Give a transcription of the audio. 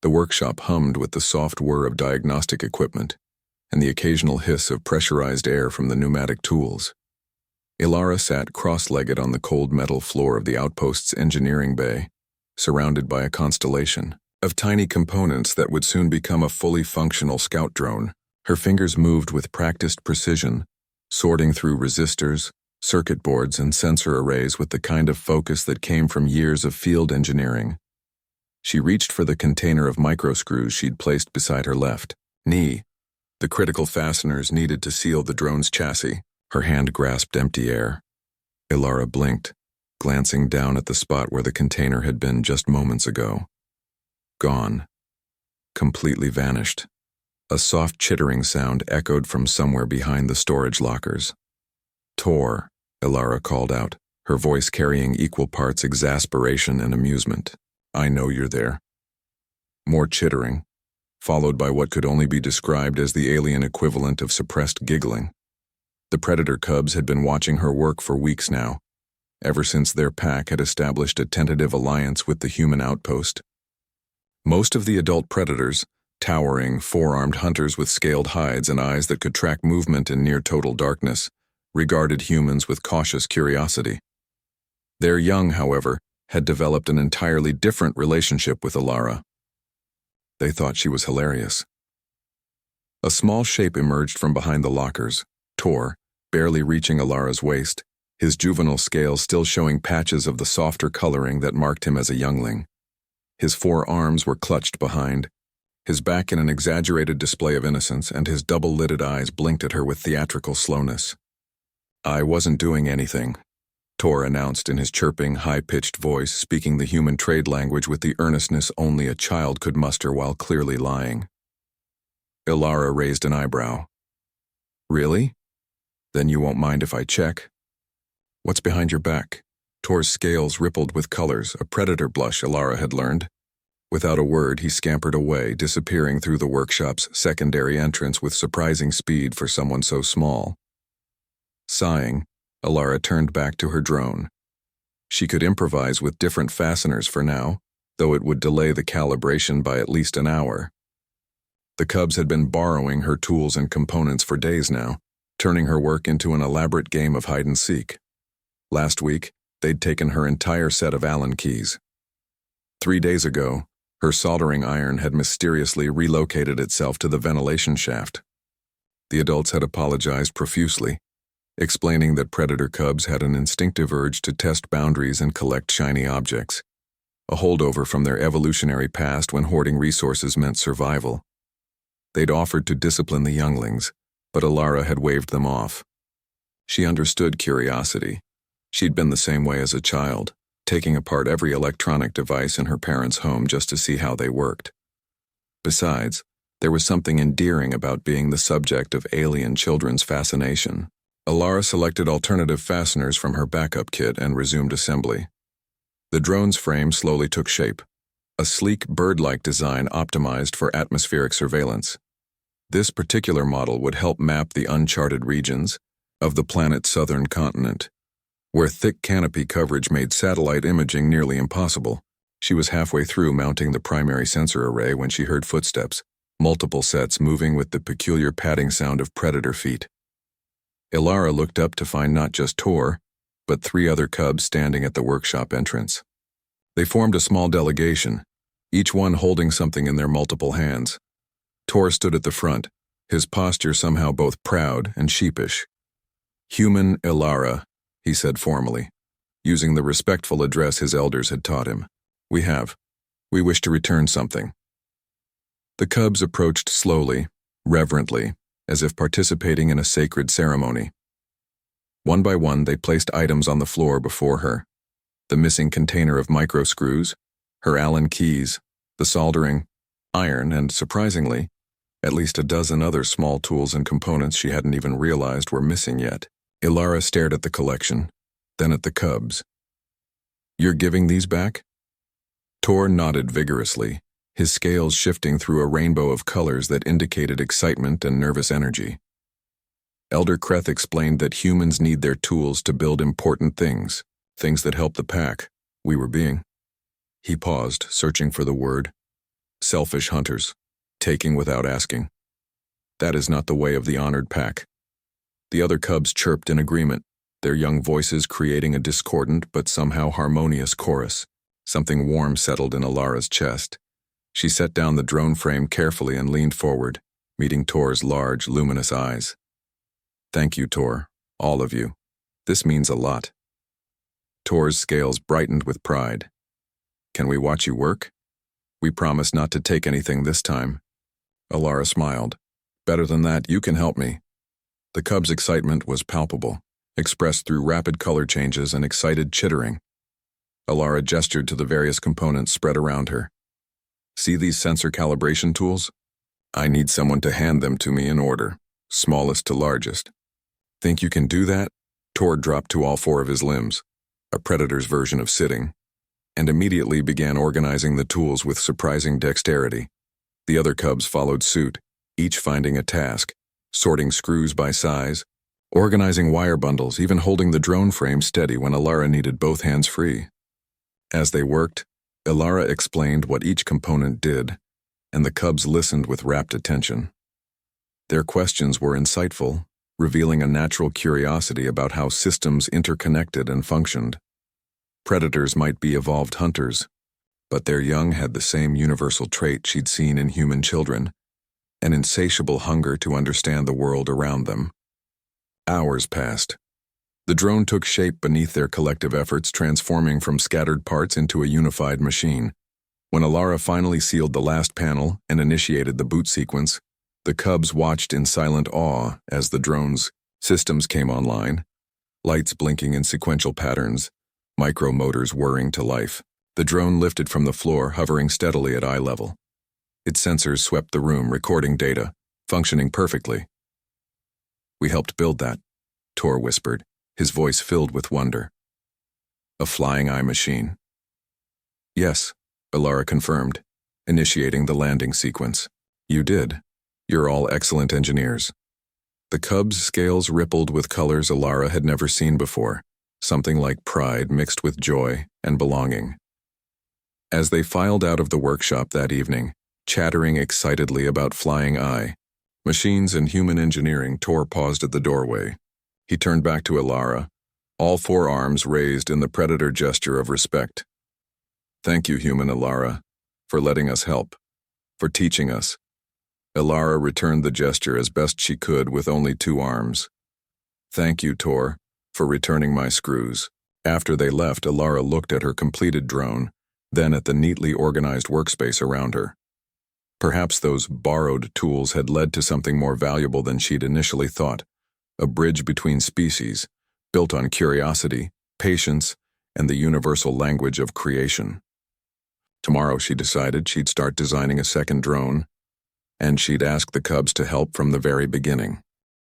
The workshop hummed with the soft whir of diagnostic equipment and the occasional hiss of pressurized air from the pneumatic tools. Ilara sat cross-legged on the cold metal floor of the outpost's engineering bay, surrounded by a constellation of tiny components that would soon become a fully functional scout drone. Her fingers moved with practiced precision, sorting through resistors, circuit boards, and sensor arrays with the kind of focus that came from years of field engineering. She reached for the container of microscrews she'd placed beside her left knee, the critical fasteners needed to seal the drone's chassis. Her hand grasped empty air. Ilara blinked, glancing down at the spot where the container had been just moments ago. Gone. Completely vanished. A soft chittering sound echoed from somewhere behind the storage lockers. "Tor," Ilara called out, her voice carrying equal parts exasperation and amusement. "I know you're there." More chittering, followed by what could only be described as the alien equivalent of suppressed giggling. The predator cubs had been watching her work for weeks now, ever since their pack had established a tentative alliance with the human outpost. Most of the adult predators, towering, four-armed hunters with scaled hides and eyes that could track movement in near-total darkness, regarded humans with cautious curiosity. Their young, however, had developed an entirely different relationship with Ilara. They thought she was hilarious. A small shape emerged from behind the lockers, Tor, barely reaching Ilara's waist, his juvenile scales still showing patches of the softer coloring that marked him as a youngling. His four arms were clutched behind, his back in an exaggerated display of innocence, and his double-lidded eyes blinked at her with theatrical slowness. "I wasn't doing anything," Tor announced in his chirping, high-pitched voice, speaking the human trade language with the earnestness only a child could muster while clearly lying. Ilara raised an eyebrow. "Really? Then you won't mind if I check?" "What's behind your back?" Tor's scales rippled with colors, a predator blush Ilara had learned. Without a word, he scampered away, disappearing through the workshop's secondary entrance with surprising speed for someone so small. Sighing, Ilara turned back to her drone. She could improvise with different fasteners for now, though it would delay the calibration by at least an hour. The cubs had been borrowing her tools and components for days now, turning her work into an elaborate game of hide-and-seek. Last week, they'd taken her entire set of Allen keys. 3 days ago, her soldering iron had mysteriously relocated itself to the ventilation shaft. The adults had apologized profusely, explaining that predator cubs had an instinctive urge to test boundaries and collect shiny objects, a holdover from their evolutionary past when hoarding resources meant survival. They'd offered to discipline the younglings, but Ilara had waved them off. She understood curiosity. She'd been the same way as a child, taking apart every electronic device in her parents' home just to see how they worked. Besides, there was something endearing about being the subject of alien children's fascination. Ilara selected alternative fasteners from her backup kit and resumed assembly. The drone's frame slowly took shape, a sleek bird-like design optimized for atmospheric surveillance. This particular model would help map the uncharted regions of the planet's southern continent, where thick canopy coverage made satellite imaging nearly impossible. She was halfway through mounting the primary sensor array when she heard footsteps, multiple sets moving with the peculiar padding sound of predator feet. Ilara looked up to find not just Tor, but 3 other cubs standing at the workshop entrance. They formed a small delegation, each one holding something in their multiple hands. Tor stood at the front, his posture somehow both proud and sheepish. "Human Ilara," he said formally, using the respectful address his elders had taught him. We wish to return something." The cubs approached slowly, reverently, as if participating in a sacred ceremony. One by one, they placed items on the floor before her. The missing container of microscrews, her Allen keys, the soldering iron, and, surprisingly, at least a dozen other small tools and components she hadn't even realized were missing yet. Ilara stared at the collection, then at the cubs. "You're giving these back?" Tor nodded vigorously, his scales shifting through a rainbow of colors that indicated excitement and nervous energy. Elder Kreth explained that humans need their tools to build important things that help the pack. We were being. He paused, searching for the word. Selfish hunters, taking without asking. That is not the way of the honored pack. The other cubs chirped in agreement, their young voices creating a discordant but somehow harmonious chorus. Something warm settled in Alara's chest. She set down the drone frame carefully and leaned forward, meeting Tor's large, luminous eyes. Thank you, Tor, all of you. This means a lot. Tor's scales brightened with pride. Can we watch you work? We promise not to take anything this time. Alara smiled. Better than that, you can help me. The cub's excitement was palpable, expressed through rapid color changes and excited chittering. Alara gestured to the various components spread around her. See these sensor calibration tools? I need someone to hand them to me in order, smallest to largest. Think you can do that? Tor dropped to all four of his limbs, a predator's version of sitting, and immediately began organizing the tools with surprising dexterity. The other cubs followed suit, each finding a task, sorting screws by size, organizing wire bundles, even holding the drone frame steady when Alara needed both hands free. As they worked, Alara explained what each component did, and the cubs listened with rapt attention. Their questions were insightful, revealing a natural curiosity about how systems interconnected and functioned. Predators might be evolved hunters, but their young had the same universal trait she'd seen in human children, an insatiable hunger to understand the world around them. Hours passed. The drone took shape beneath their collective efforts, transforming from scattered parts into a unified machine. When Alara finally sealed the last panel and initiated the boot sequence, the cubs watched in silent awe as the drone's systems came online, lights blinking in sequential patterns, micro-motors whirring to life. The drone lifted from the floor, hovering steadily at eye level. Its sensors swept the room, recording data, functioning perfectly. We helped build that, Tor whispered, his voice filled with wonder. A flying eye machine. Yes, Alara confirmed, initiating the landing sequence. You did. You're all excellent engineers. The cub's scales rippled with colors Alara had never seen before, something like pride mixed with joy and belonging. As they filed out of the workshop that evening, chattering excitedly about flying eye, machines and human engineering, Tor paused at the doorway. He turned back to Alara, all four arms raised in the predator gesture of respect. Thank you, human Alara, for letting us help, for teaching us. Alara returned the gesture as best she could with only two arms. Thank you, Tor, for returning my screws. After they left, Alara looked at her completed drone, then at the neatly organized workspace around her. Perhaps those borrowed tools had led to something more valuable than she'd initially thought, a bridge between species, built on curiosity, patience, and the universal language of creation. Tomorrow, she decided, she'd start designing a second drone, and she'd ask the cubs to help from the very beginning.